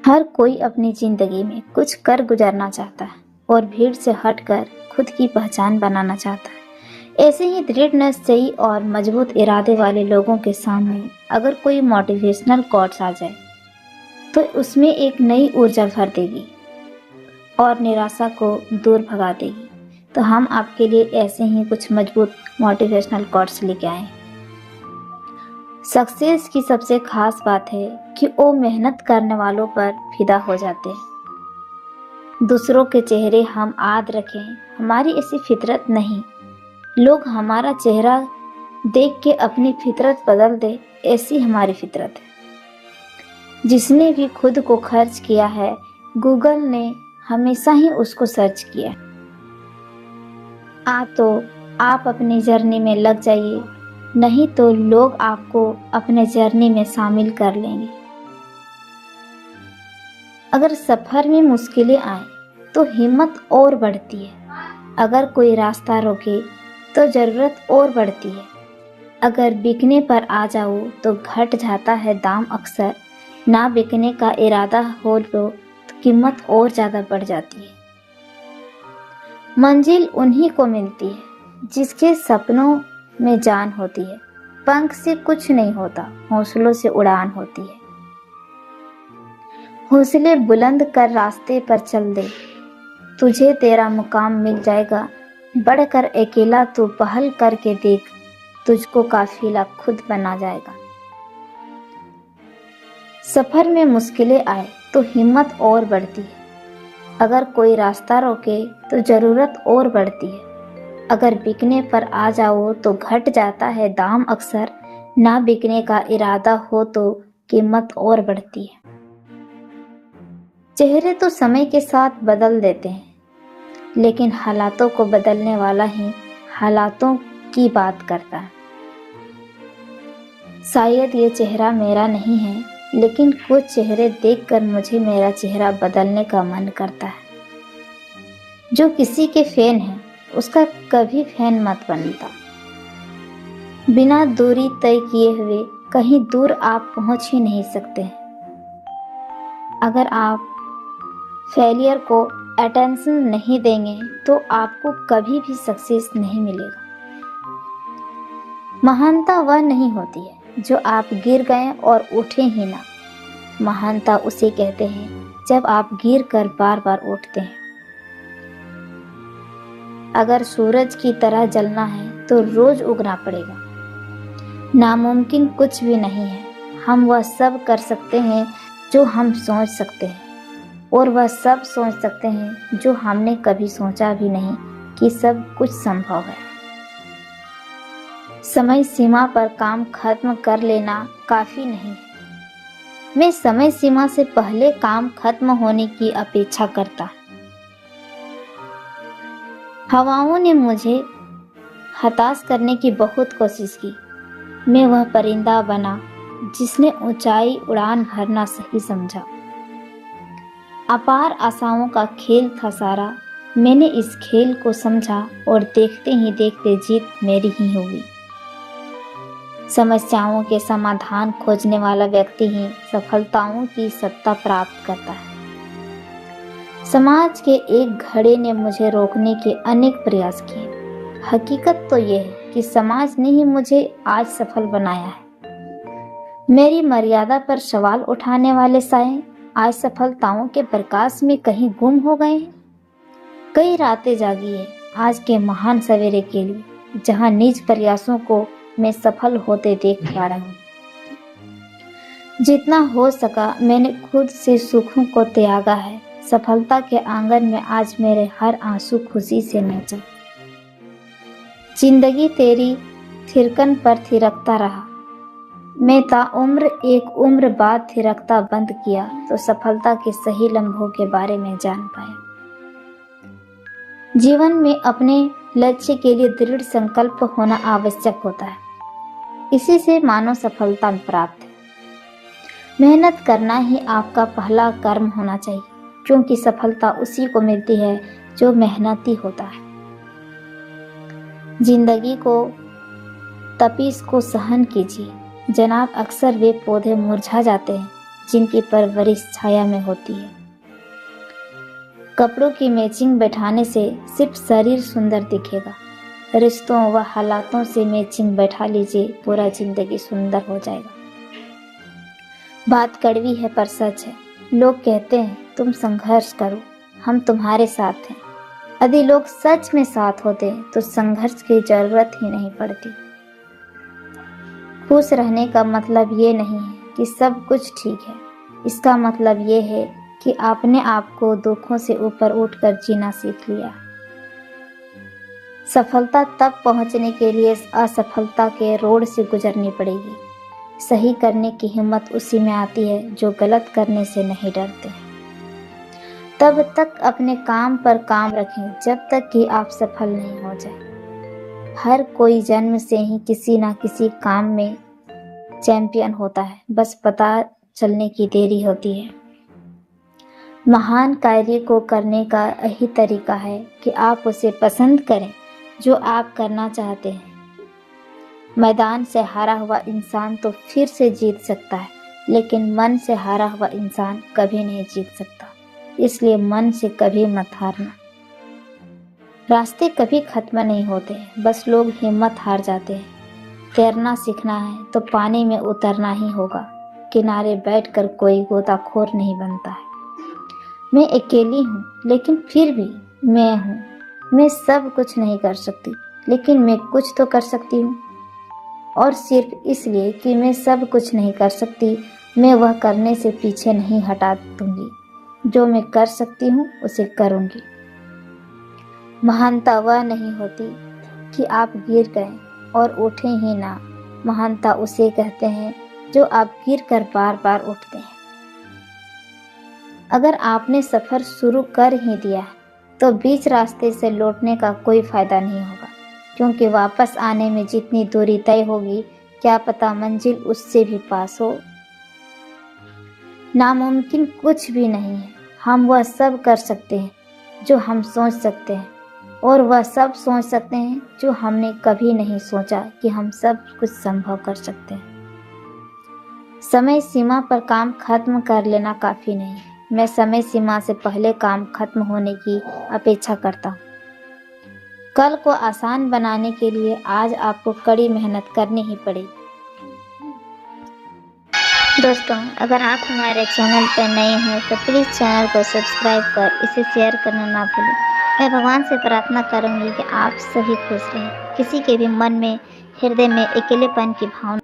हर कोई अपनी जिंदगी में कुछ कर गुजरना चाहता है और भीड़ से हटकर खुद की पहचान बनाना चाहता है। ऐसे ही दृढ़ निश्चयी और मजबूत इरादे वाले लोगों के सामने अगर कोई मोटिवेशनल कोट्स आ जाए तो उसमें एक नई ऊर्जा भर देगी और निराशा को दूर भगा देगी। तो हम आपके लिए ऐसे ही कुछ मजबूत मोटिवेशनल कोट्स लेके आए हैं। सक्सेस की सबसे खास बात है कि वो मेहनत करने वालों पर फिदा हो जाते हैं। दूसरों के चेहरे हम याद रखें, हमारी ऐसी फितरत नहीं। लोग हमारा चेहरा देख के अपनी फितरत बदल दे, ऐसी हमारी फितरत है। जिसने भी खुद को खर्च किया है, गूगल ने हमेशा ही उसको सर्च किया। तो आप अपनी जर्नी में लग जाइए, नहीं तो लोग आपको अपने जर्नी में शामिल कर लेंगे। अगर सफ़र में मुश्किलें आए तो हिम्मत और बढ़ती है। अगर कोई रास्ता रोके तो ज़रूरत और बढ़ती है। अगर बिकने पर आ जाओ तो घट जाता है दाम अक्सर। ना बिकने का इरादा हो तो कीमत और ज़्यादा बढ़ जाती है। मंजिल उन्हीं को मिलती है जिसके सपनों में जान होती है। पंख से कुछ नहीं होता, हौसलों से उड़ान होती है। हौसले बुलंद कर रास्ते पर चल दे, तुझे तेरा मुकाम मिल जाएगा। बढ़कर अकेला तू पहल करके देख, तुझको काफिला खुद बना जाएगा। सफर में मुश्किलें आए तो हिम्मत और बढ़ती है। अगर कोई रास्ता रोके तो जरूरत और बढ़ती है। अगर बिकने पर आ जाओ तो घट जाता है दाम अक्सर। ना बिकने का इरादा हो तो कीमत और बढ़ती है। चेहरे तो समय के साथ बदल देते हैं, लेकिन हालातों को बदलने वाला ही हालातों की बात करता है। शायद ये चेहरा मेरा नहीं है, लेकिन कुछ चेहरे देखकर मुझे मेरा चेहरा बदलने का मन करता है। जो किसी के फैन है उसका कभी फैन मत बनता। बिना दूरी तय किए हुए कहीं दूर आप पहुंच ही नहीं सकते। अगर आप फेलियर को अटेंशन नहीं देंगे तो आपको कभी भी सक्सेस नहीं मिलेगा। महानता वह नहीं होती है जो आप गिर गए और उठे ही ना। महानता उसे कहते हैं जब आप गिर कर बार बार उठते हैं। अगर सूरज की तरह जलना है तो रोज उगना पड़ेगा। नामुमकिन कुछ भी नहीं है। हम वह सब कर सकते हैं जो हम सोच सकते हैं, और वह सब सोच सकते हैं जो हमने कभी सोचा भी नहीं कि सब कुछ संभव है। समय सीमा पर काम खत्म कर लेना काफी नहीं है। मैं समय सीमा से पहले काम खत्म होने की अपेक्षा करता। हवाओं ने मुझे हताश करने की बहुत कोशिश की। मैं वह परिंदा बना जिसने ऊंचाई उड़ान भरना सही समझा। अपार आशाओं का खेल था सारा। मैंने इस खेल को समझा और देखते ही देखते जीत मेरी ही हुई। समस्याओं के समाधान खोजने वाला व्यक्ति ही सफलताओं की सत्ता प्राप्त करता है। समाज के एक घड़े ने मुझे रोकने के अनेक प्रयास किए। हकीकत तो यह है कि समाज ने ही मुझे आज सफल बनाया है। मेरी मर्यादा पर सवाल उठाने वाले साए आज सफलताओं के प्रकाश में कहीं गुम हो गए हैं। कई रातें जागी है आज के महान सवेरे के लिए, जहां निज प्रयासों को मैं सफल होते देख पा रहा हूँ। जितना हो सका मैंने खुद से सुखों को त्यागा है। सफलता के आंगन में आज मेरे हर आंसू खुशी से नाचा। जिंदगी तेरी थिरकन पर थिरकता रहा। मैं ताउम्र एक उम्र बाद थिरकता बंद किया तो सफलता के सही लम्हों के बारे में जान पाया। जीवन में अपने लक्ष्य के लिए दृढ़ संकल्प होना आवश्यक होता है। इसी से मानव सफलता प्राप्त है। मेहनत करना ही आपका पहला कर्म होना चाहिए, क्योंकि सफलता उसी को मिलती है जो मेहनती होता है। जिंदगी को तपीस को सहन कीजिए जनाब। अक्सर वे पौधे मुरझा जाते हैं जिनकी परवरिश छाया में होती है। कपड़ों की मैचिंग बैठाने से सिर्फ शरीर सुंदर दिखेगा, रिश्तों व हालातों से मैचिंग बैठा लीजिए, पूरा जिंदगी सुंदर हो जाएगा। बात कड़वी है पर सच है। लोग कहते हैं तुम संघर्ष करो, हम तुम्हारे साथ हैं। यदि लोग सच में साथ होते तो संघर्ष की जरूरत ही नहीं पड़ती। खुश रहने का मतलब ये नहीं है कि सब कुछ ठीक है, इसका मतलब ये है कि आपने आपको दुखों से ऊपर उठकर जीना सीख लिया। सफलता तब पहुंचने के लिए असफलता के रोड से गुजरनी पड़ेगी। सही करने की हिम्मत उसी में आती है जो गलत करने से नहीं डरते। तब तक अपने काम पर काम रखें जब तक कि आप सफल नहीं हो जाए। हर कोई जन्म से ही किसी ना किसी काम में चैंपियन होता है, बस पता चलने की देरी होती है। महान कार्य को करने का यही तरीका है कि आप उसे पसंद करें जो आप करना चाहते हैं। मैदान से हारा हुआ इंसान तो फिर से जीत सकता है, लेकिन मन से हारा हुआ इंसान कभी नहीं जीत सकता। इसलिए मन से कभी मत हारना। रास्ते कभी खत्म नहीं होते, बस लोग हिम्मत हार जाते हैं। तैरना सीखना है तो पानी में उतरना ही होगा। किनारे बैठकर कोई गोताखोर नहीं बनता है। मैं अकेली हूँ लेकिन फिर भी मैं हूँ। मैं सब कुछ नहीं कर सकती, लेकिन मैं कुछ तो कर सकती हूँ। और सिर्फ इसलिए कि मैं सब कुछ नहीं कर सकती, मैं वह करने से पीछे नहीं हटा दूंगी। जो मैं कर सकती हूँ उसे करूँगी। महानता वह नहीं होती कि आप गिर गए और उठे ही ना। महानता उसे कहते हैं जो आप गिर कर बार बार उठते हैं। अगर आपने सफ़र शुरू कर ही दिया तो बीच रास्ते से लौटने का कोई फ़ायदा नहीं होगा, क्योंकि वापस आने में जितनी दूरी तय होगी, क्या पता मंजिल उससे भी पास हो। नामुमकिन कुछ भी नहीं है। हम वह सब कर सकते हैं जो हम सोच सकते हैं, और वह सब सोच सकते हैं जो हमने कभी नहीं सोचा कि हम सब कुछ संभव कर सकते हैं। समय सीमा पर काम खत्म कर लेना काफ़ी नहीं है। मैं समय सीमा से पहले काम खत्म होने की अपेक्षा करता हूँ। कल को आसान बनाने के लिए आज आपको कड़ी मेहनत करनी ही पड़ेगी। दोस्तों, अगर आप हमारे चैनल पर नए हैं तो प्लीज़ चैनल को सब्सक्राइब कर इसे शेयर करना ना भूलें। मैं भगवान से प्रार्थना करूंगी कि आप सभी खुश रहें। किसी के भी मन में, हृदय में अकेलेपन की भावना